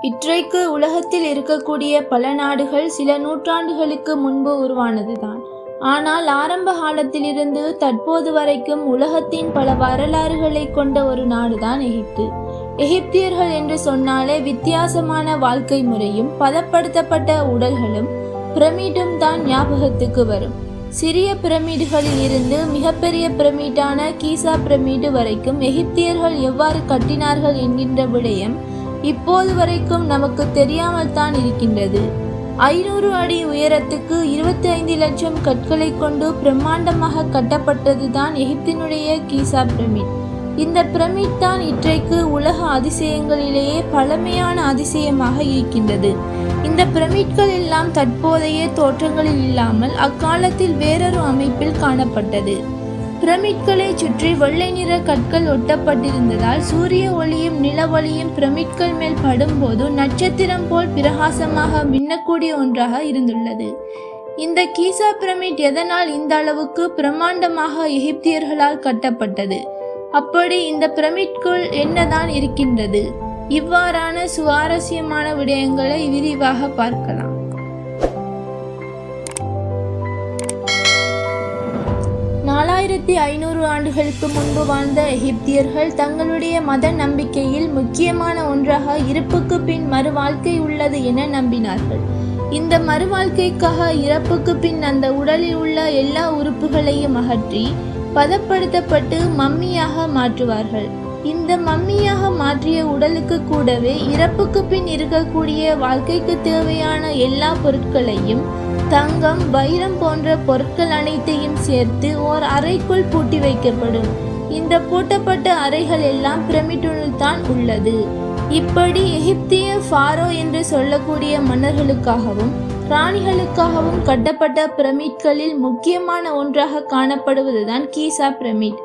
இன்றைக்கு உலகத்தில் இருக்கக்கூடிய பல நாடுகள் சில நூற்றாண்டுகளுக்கு முன்பு உருவானதுதான். ஆனால் ஆரம்ப காலத்திலிருந்து தற்போது வரைக்கும் உலகத்தின் பல வரலாறுகளை கொண்ட ஒரு நாடுதான் எகிப்து. எகிப்தியர்கள் என்று சொன்னாலே வித்தியாசமான வாழ்க்கை முறையும் பதப்படுத்தப்பட்ட உடல்களும் பிரமிடும் தான் ஞாபகத்துக்கு வரும். சிறிய பிரமிடுகளில் இருந்து மிகப்பெரிய பிரமிடான கீசா பிரமிடு வரைக்கும் எகிப்தியர்கள் எவ்வாறு கட்டினார்கள் என்கின்ற விடயம் இப்போது வரைக்கும் நமக்கு தெரியாமல் தான் இருக்கின்றது. 500 அடி உயரத்துக்கு 25 லட்சம் கற்களை கொண்டு பிரம்மாண்டமாக கட்டப்பட்டது தான் எகிப்தினுடைய கீசா பிரமிட். இந்த பிரமிட் தான் இன்றைக்கு உலக அதிசயங்களிலேயே பழமையான அதிசயமாக இருக்கின்றது. இந்த பிரமிட்கள் எல்லாம் தற்போதைய தோற்றங்களில் இல்லாமல் அக்காலத்தில் வேறொரு அமைப்பில் காணப்பட்டது. பிரமிட்களை சுற்றி வெள்ளை நிற கற்கள் ஒட்டப்பட்டிருந்ததால் சூரிய ஒளியும் நில ஒளியும் பிரமிட்கள் மேல் படும்போது நட்சத்திரம் போல் பிரகாசமாக மின்னக்கூடிய ஒன்றாக இருந்துள்ளது. இந்த கீசா பிரமிட் எதனால் இந்த அளவுக்கு பிரம்மாண்டமாக எகிப்தியர்களால் கட்டப்பட்டது? அப்படி இந்த பிரமிட்குள் என்னதான் இருக்கின்றது? இவ்வாறான சுவாரஸ்யமான விடயங்களை விரிவாக பார்க்கலாம். 4500 ஆண்டுகளுக்கு முன்பு வாழ்ந்த எகிப்தியர்கள் தங்களுடைய மத நம்பிக்கையில் முக்கியமான ஒன்றாக இறப்புக்கு பின் மறுவாழ்க்கை உள்ளது என நம்பினார்கள். இந்த மறுவாழ்க்கைக்காக இறப்புக்கு பின் அந்த உடலில் உள்ள எல்லா உறுப்புகளையும் அகற்றி பதப்படுத்தப்பட்டு மம்மியாக மாற்றுவார்கள். இந்த மம்மியாக மாற்றிய உடலுக்கு கூடவே இறப்புக்கு பின் இருக்கக்கூடிய வாழ்க்கைக்கு தேவையான எல்லா பொருட்களையும் தங்கம், வைரம் போன்ற பொருட்கள் அனைத்தையும் சேர்த்து ஓர் அறைக்குள் பூட்டி வைக்கப்படும். இந்த பூட்டப்பட்ட அறைகள் எல்லாம் பிரமிட்டுள் தான் உள்ளது. இப்படி எகிப்திய ஃபாரோ என்று சொல்லக்கூடிய மன்னர்களுக்காகவும் ராணிகளுக்காகவும் கட்டப்பட்ட பிரமிட்களில் முக்கியமான ஒன்றாக காணப்படுவதுதான் கீசா பிரமிட்.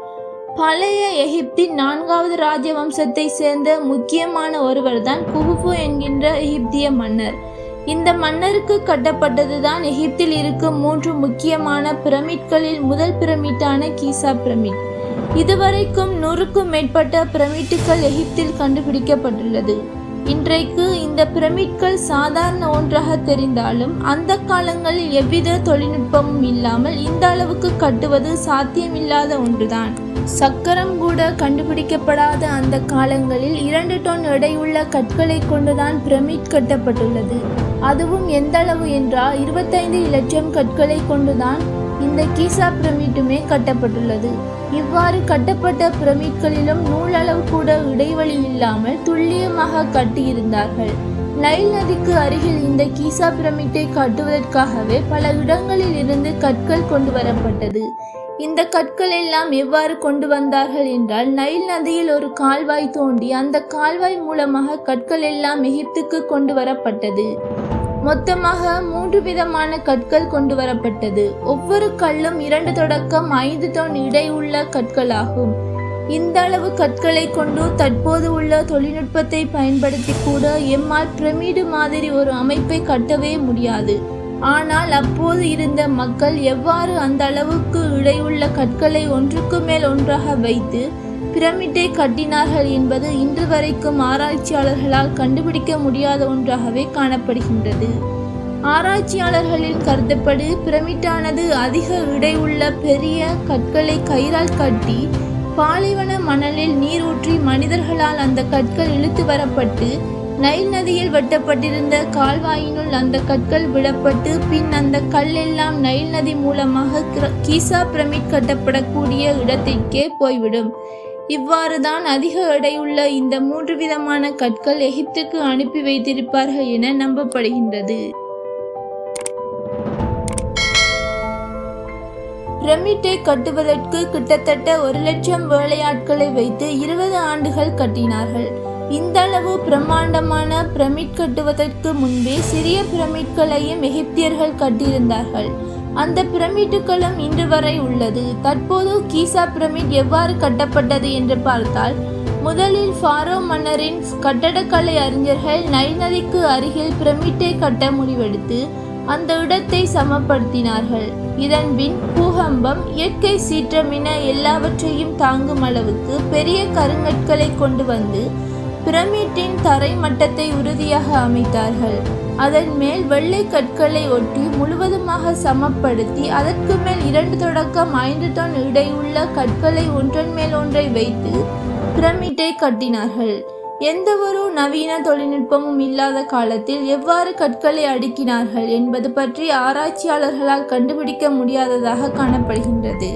பழைய எகிப்தின் 4வது ராஜவம்சத்தை சேர்ந்த முக்கியமான ஒருவர் தான் குஃபு என்கின்ற எகிப்திய மன்னர். இந்த மன்னருக்கு கட்டப்பட்டதுதான் எகிப்தில் இருக்கும் 3 முக்கியமான பிரமிட்களில் முதல் பிரமிட்டான கீசா பிரமிட். இதுவரைக்கும் 100க்கும் மேற்பட்ட பிரமிட்டுகள் எகிப்தில் கண்டுபிடிக்கப்பட்டுள்ளது. இன்றைக்கு இந்த பிரமிட்கள் சாதாரண ஒன்றாக தெரிந்தாலும் அந்த காலங்களில் எவ்வித தொழில்நுட்பமும் இல்லாமல் இந்த அளவுக்கு கட்டுவது சாத்தியமில்லாத ஒன்றுதான். சக்கரம் கூட கண்டுபிடிக்கப்படாத அந்த காலங்களில் 2 டன் எடையுள்ள கற்களை கொண்டுதான் பிரமிட் கட்டப்பட்டுள்ளது. அதுவும் எந்த அளவு என்றால் 25 லட்சம் கற்களை கொண்டுதான் இந்த கீசா பிரமிட்டுமே கட்டப்பட்டுள்ளது. இவ்வாறு கட்டப்பட்ட பிரமிட்களிலும் நூலளவு கூட இடைவெளி இல்லாமல் துல்லியமாக கட்டியிருந்தார்கள். நைல் நதிக்கு அருகில் இந்த கீசா பிரமிட்டை கட்டுவதற்காகவே பல இடங்களில் இருந்து கற்கள் கொண்டு வரப்பட்டது. இந்த கற்கள் எல்லாம் எவ்வாறு கொண்டு வந்தார்கள் என்றால், நைல் நதியில் ஒரு கால்வாய் தோண்டி அந்த கால்வாய் மூலமாக கற்கள் எல்லாம் எகிப்துக்கு கொண்டு வரப்பட்டது. மொத்தமாக 3 விதமான கற்கள் கொண்டு வரப்பட்டது. ஒவ்வொரு கல்லும் 2 தொடக்கம் 5 டன் இடை உள்ள கற்களாகும். இந்த அளவு கற்களை கொண்டு தற்போது உள்ள தொழில்நுட்பத்தை பயன்படுத்தி கூட எம்மால் பிரமிடு மாதிரி ஒரு அமைப்பை கட்டவே முடியாது. ஆனால் அப்போது இருந்த மக்கள் எவ்வாறு அந்த அளவுக்கு இடையுள்ள கற்களை ஒன்றுக்கு மேல் ஒன்றாக வைத்து பிரமிட்டை கட்டினார்கள் என்பது இன்று வரைக்கும் ஆராய்ச்சியாளர்களால் கண்டுபிடிக்க முடியாத ஒன்றாகவே காணப்படுகின்றது. ஆராய்ச்சியாளர்களின் கருத்துப்படி பிரமிட்டானது அதிக இடையுள்ள பெரிய கற்களை கயிறால் கட்டி பாலைவன மணலில் நீர் ஊற்றி மனிதர்களால் அந்த கற்கள் இழுத்து வரப்பட்டு நைல் நதியில் வெட்டப்பட்டிருந்த கால்வாயினுள் அந்த கற்கள் விடப்பட்டு பின் அந்த கல் எல்லாம் நைல் நதி மூலமாக கீசா பிரமிட் கட்டப்படக்கூடிய இடத்திற்கே போய்விடும். இவ்வாறுதான் அதிக எடையுள்ள இந்த 3 விதமான கற்கள் எகிப்துக்கு அனுப்பி வைத்திருப்பார்கள் என நம்பப்படுகின்றது. பிரமிட்டை கட்டுவதற்கு கிட்டத்தட்ட 1 லட்சம் வேலையாட்களை வைத்து 20 ஆண்டுகள் கட்டினார்கள். இந்த அளவு பிரம்மாண்டமான பிரமிட் கட்டுவதற்கு முன்பே சிறிய பிரமிட்களையும் எகிப்தியர்கள் கட்டியிருந்தார்கள். அந்த பிரமிட்டுகளும் இன்று வரை உள்ளது. தற்போது கீசா பிரமிட் எவ்வாறு கட்டப்பட்டது என்று பார்த்தால், முதலில் ஃபாரோ மன்னரின் கட்டடக்கலை அறிஞர்கள் நைல் நதிக்கு அருகில் பிரமிட்டை கட்ட முடிவெடுத்து அந்த இடத்தை சமப்படுத்தினார்கள். இதன் பின் பூகம்பம், இயற்கை சீற்றம் என எல்லாவற்றையும் தாங்கும் அளவுக்கு பெரிய கருங்கற்களை கொண்டு வந்து பிரமிட்டின் தரை மட்டத்தை உறுதியாக அமைத்தார்கள். அதன் மேல் வெள்ளை கற்களை ஒட்டி முழுவதுமாக சமப்படுத்தி அதற்கு மேல் 2 தொடக்கம் 5 டன் இடையுள்ள கற்களை ஒன்றன் மேல் ஒன்றை வைத்து பிரமிட்டை கட்டினார்கள். எந்தவொரு நவீன தொழில்நுட்பமும் இல்லாத காலத்தில் எவ்வாறு கற்களை அடுக்கினார்கள் என்பது பற்றி ஆராய்ச்சியாளர்களால் கண்டுபிடிக்க முடியாததாக காணப்படுகின்றது.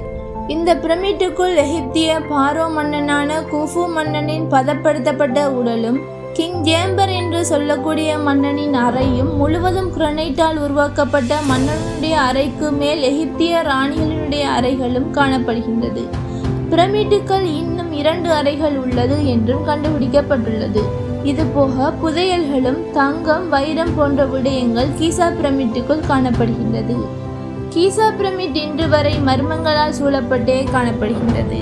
இந்த பிரமிட்டுக்குள் எகிப்திய பாரோ மன்னனான குஃபு மன்னனின் பதப்படுத்தப்பட்ட உடலும் கிங் ஜேம்பர் என்று சொல்லக்கூடிய மன்னனின் அறையும் முழுவதும் கிரனைட்டால் உருவாக்கப்பட்ட மன்னனுடைய அறைக்கு மேல் எகிப்திய ராணிகளினுடைய அறைகளும் காணப்படுகின்றது. பிரமிட்டுக்கள் இன்னும் 2 அறைகள் உள்ளது என்றும் கண்டுபிடிக்கப்பட்டுள்ளது. இதுபோக புதையல்களும் தங்கம், வைரம் போன்ற விடயங்கள் கீசா பிரமிட்டுக்குள் காணப்படுகின்றது. கீசா பிரமிட் இன்று வரை மர்மங்களால் சூழப்பட்டே காணப்படுகின்றது.